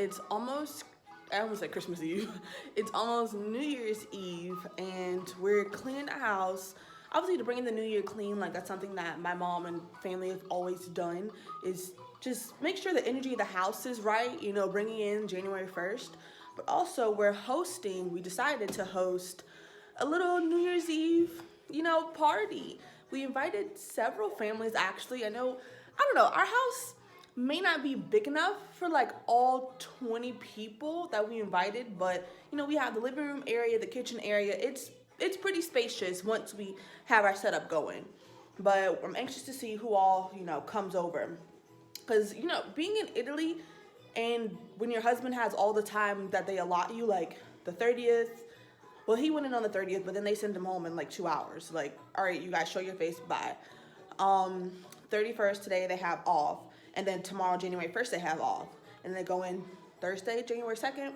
it's almost, I almost said Christmas Eve. It's almost New Year's Eve, and we're cleaning the house. Obviously, to bring in the new year clean, like that's something that my mom and family have always done, is just make sure the energy of the house is right, you know, bringing in January 1st. But also, we decided to host a little New Year's Eve, you know, party. We invited several families, actually. I don't know, our house may not be big enough for like all 20 people that we invited, but you know, we have the living room area, the kitchen area. It's pretty spacious once we have our setup going. But I'm anxious to see who all, you know, comes over. Because, you know, being in Italy and when your husband has all the time that they allot you, like the 30th, well, he went in on the 30th, but then they send him home in like 2 hours. Like, all right, you guys show your face, bye. 31st today they have off. And then tomorrow, January 1st, they have off. And they go in Thursday, January 2nd.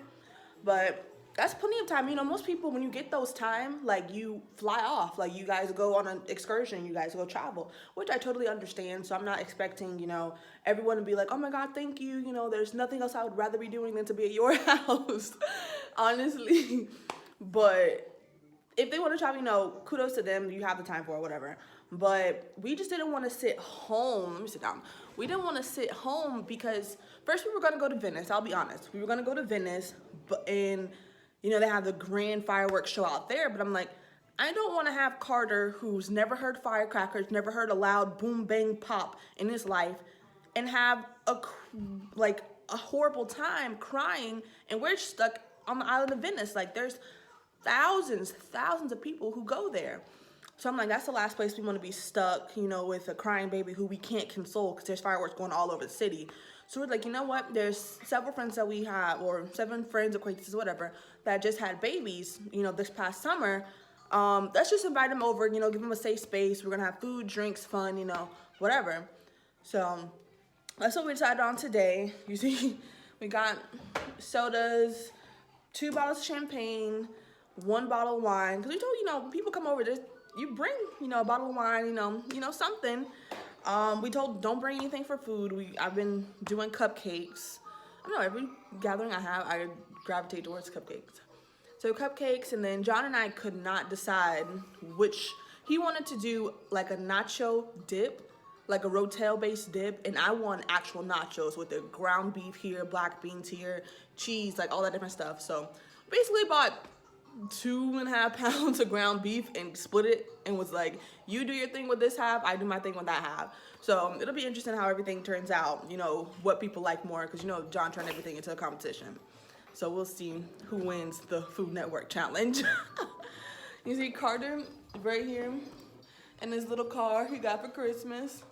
But that's plenty of time. You know, most people, when you get those time, like you fly off. Like you guys go on an excursion, you guys go travel, which I totally understand. So I'm not expecting, you know, everyone to be like, oh my God, thank you. You know, there's nothing else I would rather be doing than to be at your house, honestly. But if they want to travel, you know, kudos to them. You have the time for it, whatever. But we just didn't want to sit home. Let me sit down. We didn't want to sit home because first we were going to go to Venice. I'll be honest. We were going to go to Venice, and you know, they have the grand fireworks show out there. But I'm like, I don't want to have Carter, who's never heard firecrackers, never heard a loud boom, bang, pop in his life, and have a horrible time crying. And we're stuck on the island of Venice. Like, there's thousands of people who go there. So I'm like, that's the last place we want to be stuck, you know, with a crying baby who we can't console because there's fireworks going all over the city. So we're like, you know what? There's several friends that we have, or 7 friends, acquaintances, whatever, that just had babies, you know, this past summer. Let's just invite them over, you know, give them a safe space. We're going to have food, drinks, fun, you know, whatever. So that's what we decided on today. You see, we got sodas, 2 bottles of champagne, 1 bottle of wine. Because we told, you know, when people come over, you bring, you know, a bottle of wine, you know, something. We told don't bring anything for food. I've been doing cupcakes. I don't know, every gathering I gravitate towards cupcakes. So cupcakes, and then John and I could not decide which. He wanted to do like a nacho dip, like a rotel-based dip, and I want actual nachos with the ground beef here, black beans here, cheese, like all that different stuff. So basically bought 2.5 pounds of ground beef and split it, and was like, you do your thing with this half, I do my thing with that half. So it'll be interesting how everything turns out, you know, what people like more, because you know John turned everything into a competition. So we'll see who wins the Food Network challenge. You see Carter right here in his little car he got for Christmas.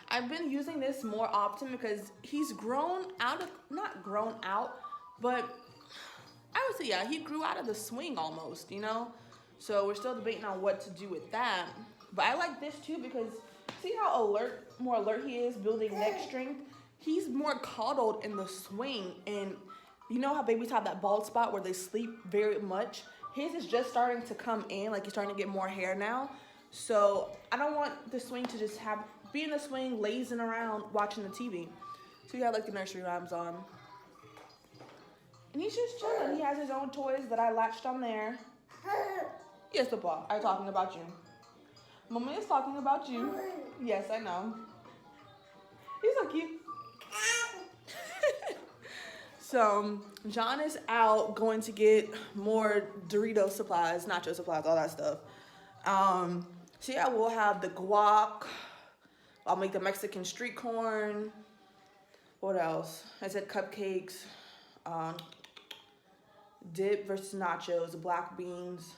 I've been using this more often because he's grown out of, not grown out, but I would say, yeah, he grew out of the swing almost, you know? So we're still debating on what to do with that. But I like this too because see how more alert he is, building neck strength? He's more coddled in the swing. And you know how babies have that bald spot where they sleep very much? His is just starting to come in, like he's starting to get more hair now. So I don't want the swing to just be in the swing, lazing around, watching the TV. So you have like the nursery rhymes on. And he's just chilling. He has his own toys that I latched on there. Yes, Papa, I'm talking about you. Mama is talking about you. Yes, I know. He's so cute. So, John is out going to get more Dorito supplies, nacho supplies, all that stuff. So yeah, we'll have the guac. I'll make the Mexican street corn. What else? I said cupcakes. Dip versus nachos, black beans.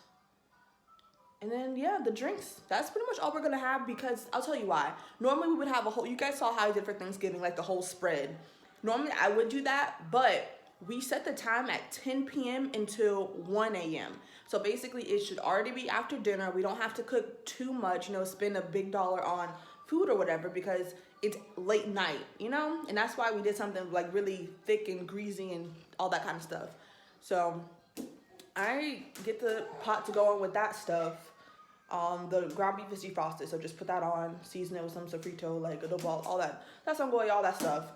And then, yeah, the drinks. That's pretty much all we're going to have because I'll tell you why. Normally, we would have a whole, you guys saw how I did for Thanksgiving, like the whole spread. Normally, I would do that, but we set the time at 10 p.m. until 1 a.m. So basically, it should already be after dinner. We don't have to cook too much, you know, spend a big dollar on food or whatever because it's late night, you know? And that's why we did something like really thick and greasy and all that kind of stuff. So I get the pot to go on with that stuff. The ground beef is defrosted, so just put that on, season it with some sofrito, like adobo, all that. That's some boy, all that stuff.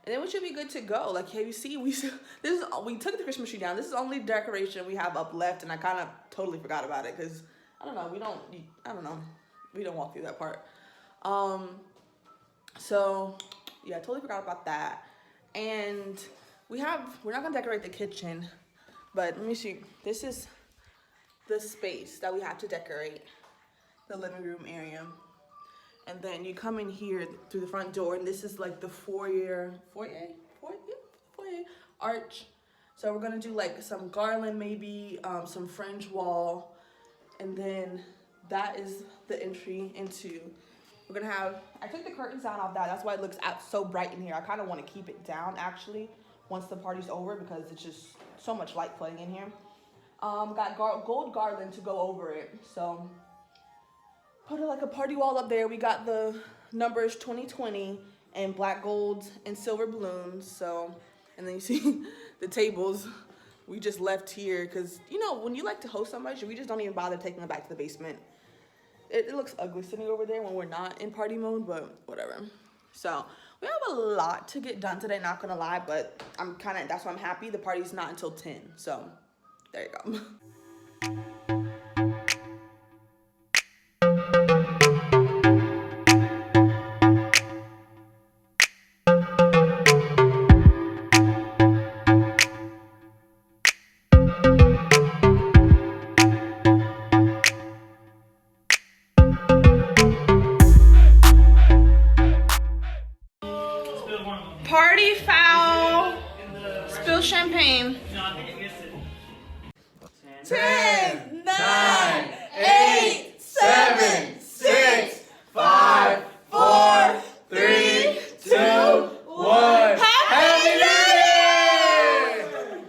And then we should be good to go. Like, hey, you see, we took the Christmas tree down. This is the only decoration we have up left, and I kind of totally forgot about it because I don't know. We don't walk through that part. So yeah, I totally forgot about that. And we're not gonna decorate the kitchen, but let me see. This is the space that we have to decorate, the living room area. And then you come in here through the front door, and this is like the foyer arch. So we're gonna do like some garland, maybe some fringe wall, and then that is the entry into. We're gonna have. I took the curtains down off that. That's why it looks so bright in here. I kind of want to keep it down actually once the party's over because it's just so much light flooding in here. Got gold garland to go over it. So. Put like a party wall up there. We got the numbers 2020 and black gold and silver balloons. So, and then you see the tables we just left here because, you know, when you like to host somebody, we just don't even bother taking them back to the basement. It looks ugly sitting over there when we're not in party mode, but whatever. So we have a lot to get done today, not gonna lie, but that's why I'm happy. The party's not until 10. So there you go. Party foul. Spill champagne. 10, 9, 8, 7, 6, 5, 4, 3, 2, 1. Happy New Year!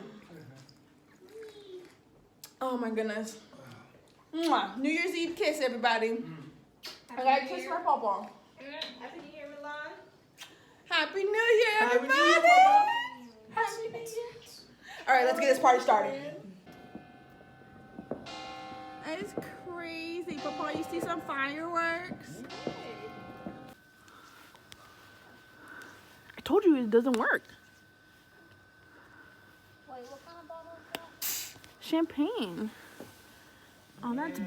Oh my goodness. Mwah. New Year's Eve kiss, everybody. I gotta kiss my pawpaw. Happy New Year, Milan. Happy New Year, everybody! Happy New Year. All right, let's get this party started. That is crazy. Papa, you see some fireworks? I told you it doesn't work. Wait, what kind of bottle is that? Champagne. Oh, that's...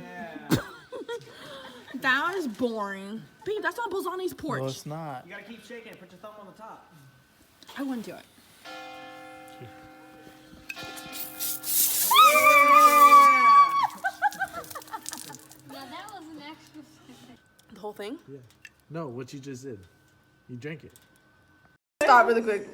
That was boring. Babe, that's on Bolzani's porch. No, it's not. You gotta keep shaking it. Put your thumb on the top. I wouldn't do it. Yeah, that was an extra specific. The whole thing? Yeah. No, what you just did. You drank it. Stop really quick.